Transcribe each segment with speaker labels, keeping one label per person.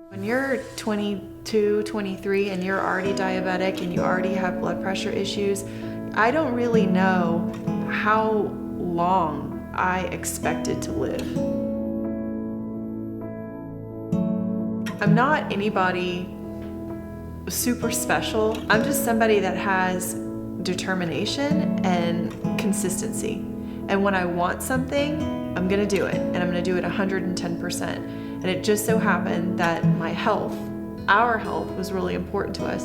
Speaker 1: When you're 22, 23, and you're already diabetic and you already have blood pressure issues, I don't really know how long I expected to live. I'm not anybody super special. I'm just somebody that has determination and consistency. And when I want something, I'm gonna do it, and I'm gonna do it 110%. And it just so happened that my health, our health, was really important to us.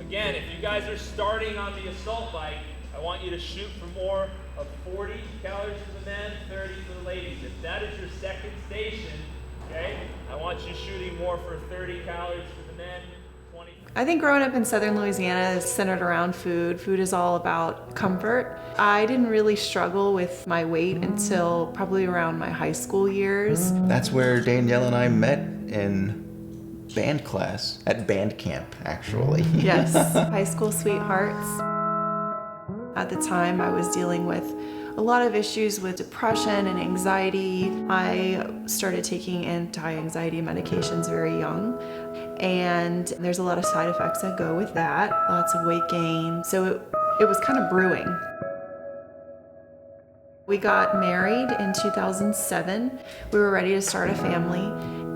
Speaker 2: Again, if you guys are starting on the assault bike, I want you to shoot for more of 40 calories for the men, 30 for the ladies. If that is your second station, okay, I want you shooting more for 30 calories for the men, 20.
Speaker 1: I think growing up in southern Louisiana is centered around food. Food is all about comfort. I didn't really struggle with my weight until probably around my high school years.
Speaker 3: That's where Danielle and I met in band class, at band camp, actually.
Speaker 1: Yes, high school sweethearts. At the time, I was dealing with a lot of issues with depression and anxiety. I started taking anti-anxiety medications very young, and there's a lot of side effects that go with that, lots of weight gain. So it was kind of brewing. We got married in 2007. We were ready to start a family,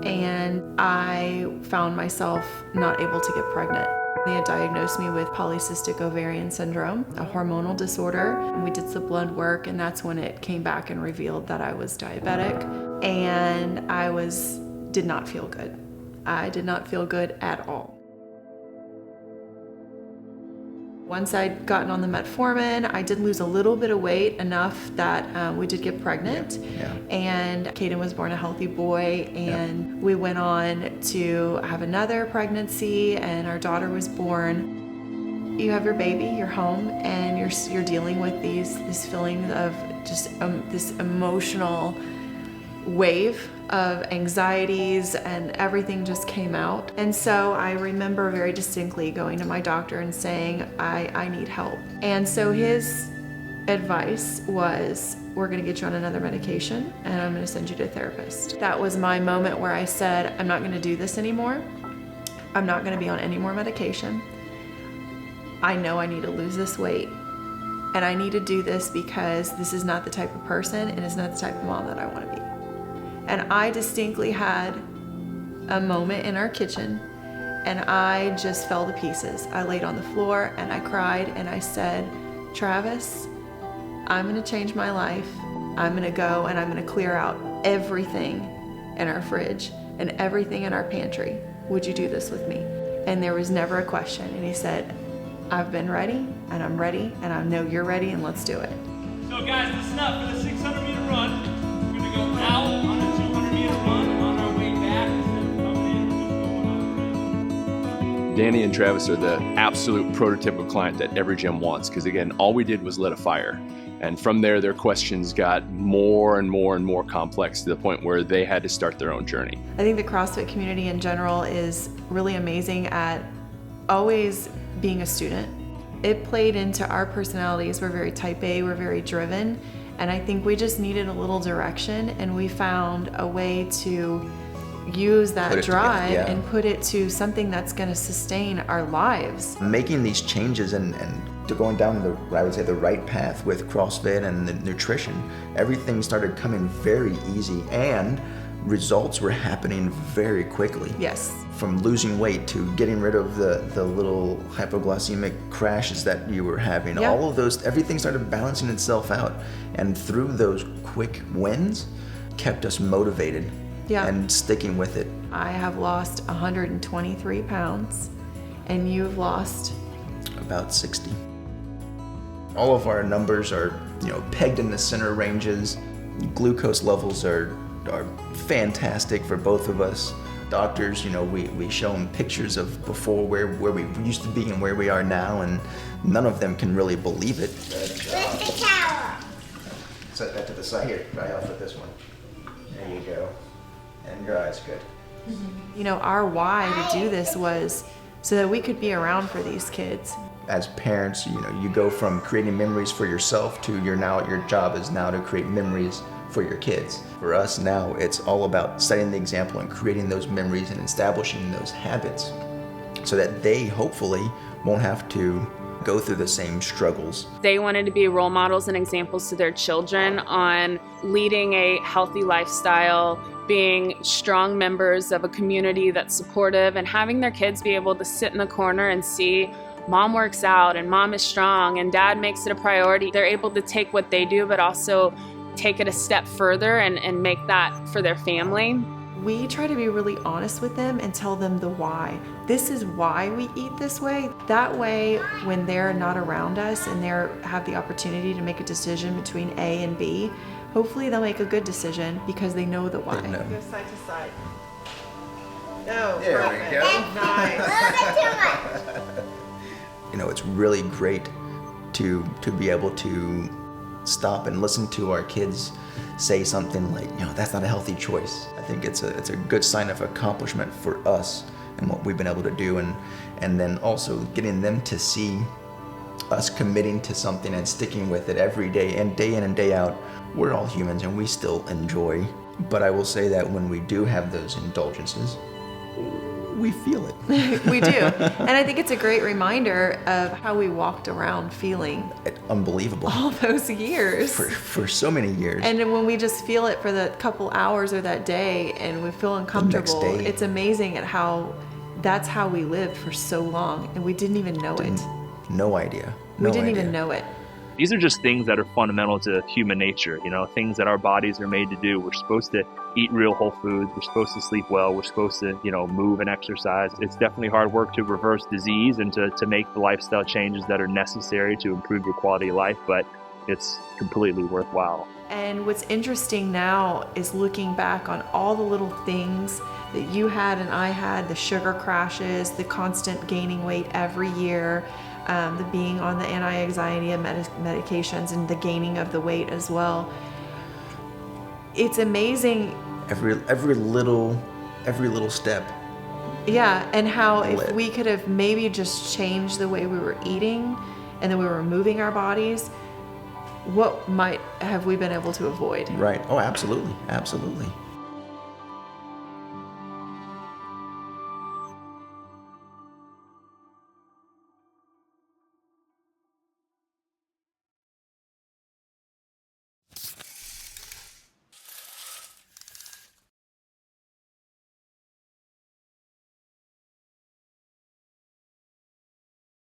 Speaker 1: and I found myself not able to get pregnant. They had diagnosed me with polycystic ovarian syndrome, a hormonal disorder. And we did some blood work, and that's when it came back and revealed that I was diabetic, and I did not feel good. I did not feel good at all. Once I'd gotten on the metformin, I did lose a little bit of weight, enough that we did get pregnant.
Speaker 3: Yeah.
Speaker 1: And Caden was born a healthy boy, and we went on to have another pregnancy, and our daughter was born. You have your baby, you're home, and you're dealing with this feeling of just this emotional wave of anxieties, and everything just came out. And so I remember very distinctly going to my doctor and saying, I need help. And so his advice was, we're gonna get you on another medication, and I'm gonna send you to a therapist. That was my moment where I said, I'm not gonna do this anymore. I'm not gonna be on any more medication. I know I need to lose this weight, and I need to do this because this is not the type of person, and it's not the type of mom that I wanna be. And I distinctly had a moment in our kitchen, and I just fell to pieces. I laid on the floor and I cried, and I said, Travis, I'm gonna change my life. I'm gonna go and I'm gonna clear out everything in our fridge and everything in our pantry. Would you do this with me? And there was never a question. And he said, I've been ready, and I'm ready, and I know you're ready, and let's do it.
Speaker 2: So guys, listen up for the 600 meter run. We're gonna go out on a 200 meter run on our way back.
Speaker 4: Danny and Travis are the absolute prototypical client that every gym wants, because again, all we did was lit a fire. And from there, their questions got more and more and more complex to the point where they had to start their own journey.
Speaker 1: I think the CrossFit community in general is really amazing at always being a student. It played into our personalities. We're very type A, we're very driven, and I think we just needed a little direction, and we found a way to use that drive
Speaker 3: together, yeah.
Speaker 1: and put it to something that's going to sustain our lives.
Speaker 3: Making these changes and to going down I would say the right path with CrossFit and the nutrition, everything started coming very easy, and results were happening very quickly.
Speaker 1: Yes.
Speaker 3: From losing weight to getting rid of the little hypoglycemic crashes that you were having,
Speaker 1: Yeah.
Speaker 3: all of those, everything started balancing itself out. And through those quick wins, kept us motivated.
Speaker 1: Yeah.
Speaker 3: And sticking with it.
Speaker 1: I have lost 123 pounds, and you've lost
Speaker 3: About 60. All of our numbers are, pegged in the center ranges. Glucose levels are fantastic for both of us. Doctors, we show them pictures of before where we used to be and where we are now, and none of them can really believe it.
Speaker 5: Where's the towel?
Speaker 3: Set that to the side here. Try off with this one. There you go. And your eyes good.
Speaker 1: Our why to do this was so that we could be around for these kids.
Speaker 3: As parents, you go from creating memories for yourself to your job is now to create memories for your kids. For us now, it's all about setting the example and creating those memories and establishing those habits so that they hopefully won't have to go through the same struggles.
Speaker 6: They wanted to be role models and examples to their children on leading a healthy lifestyle, being strong members of a community that's supportive, and having their kids be able to sit in the corner and see mom works out and mom is strong and dad makes it a priority. They're able to take what they do but also take it a step further and make that for their family.
Speaker 1: We try to be really honest with them and tell them the why. This is why we eat this way. That way, when they're not around us and they have the opportunity to make a decision between A and B, hopefully they'll make a good decision because they know the why.
Speaker 3: They know.
Speaker 1: Go side to side. Oh,
Speaker 3: There we
Speaker 1: perfect.
Speaker 3: go.
Speaker 1: Nice.
Speaker 5: A little bit too much.
Speaker 3: It's really great to be able to stop and listen to our kids say something like, that's not a healthy choice. I think it's a good sign of accomplishment for us and what we've been able to do, and then also getting them to see us committing to something and sticking with it every day and day out. We're all humans and we still enjoy, but I will say that when we do have those indulgences, we feel it.
Speaker 1: We do. And I think it's a great reminder of how we walked around feeling
Speaker 3: Unbelievable.
Speaker 1: all those years.
Speaker 3: For so many years.
Speaker 1: And then when we just feel it for the couple hours or that day and we feel uncomfortable,
Speaker 3: day.
Speaker 1: it's amazing at how that's how we lived for so long and we didn't even know it.
Speaker 3: No idea.
Speaker 1: We didn't even know it.
Speaker 7: These are just things that are fundamental to human nature, things that our bodies are made to do. We're supposed to eat real whole foods. We're supposed to sleep well. We're supposed to, move and exercise. It's definitely hard work to reverse disease and to make the lifestyle changes that are necessary to improve your quality of life, but it's completely worthwhile.
Speaker 1: And what's interesting now is looking back on all the little things that you had and I had, the sugar crashes, the constant gaining weight every year, the being on the anti-anxiety medications and the gaining of the weight as well. It's amazing.
Speaker 3: Every little step.
Speaker 1: Yeah, and how if
Speaker 3: Lit.
Speaker 1: we could have maybe just changed the way we were eating and then we were moving our bodies, what might have we been able to avoid?
Speaker 3: Right. Oh, absolutely. Absolutely.